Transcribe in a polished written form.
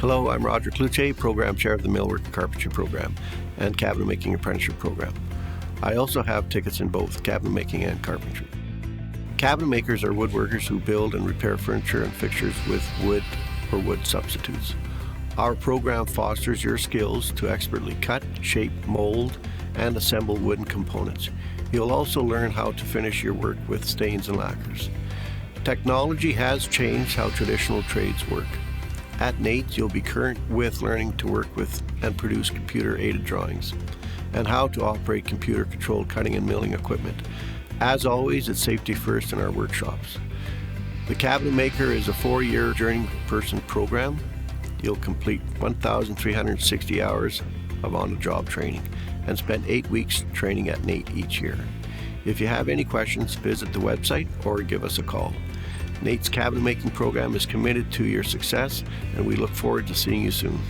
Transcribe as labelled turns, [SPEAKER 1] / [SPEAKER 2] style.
[SPEAKER 1] Hello, I'm Roger Cluche, Program Chair of the Millwork and Carpentry Program and Cabinet Making Apprenticeship Program. I also have tickets in both cabinet making and carpentry. Cabinet makers are woodworkers who build and repair furniture and fixtures with wood or wood substitutes. Our program fosters your skills to expertly cut, shape, mold, and assemble wooden components. You'll also learn how to finish your work with stains and lacquers. Technology has changed how traditional trades work. At NAIT, you'll be current with learning to work with and produce computer-aided drawings and how to operate computer-controlled cutting and milling equipment. As always, it's safety first in our workshops. The Cabinetmaker is a 4-year journeyman person program. You'll complete 1,360 hours of on-the-job training and spend 8 weeks training at NAIT each year. If you have any questions, visit the website or give us a call. NAIT's cabinet making program is committed to your success, and we look forward to seeing you soon.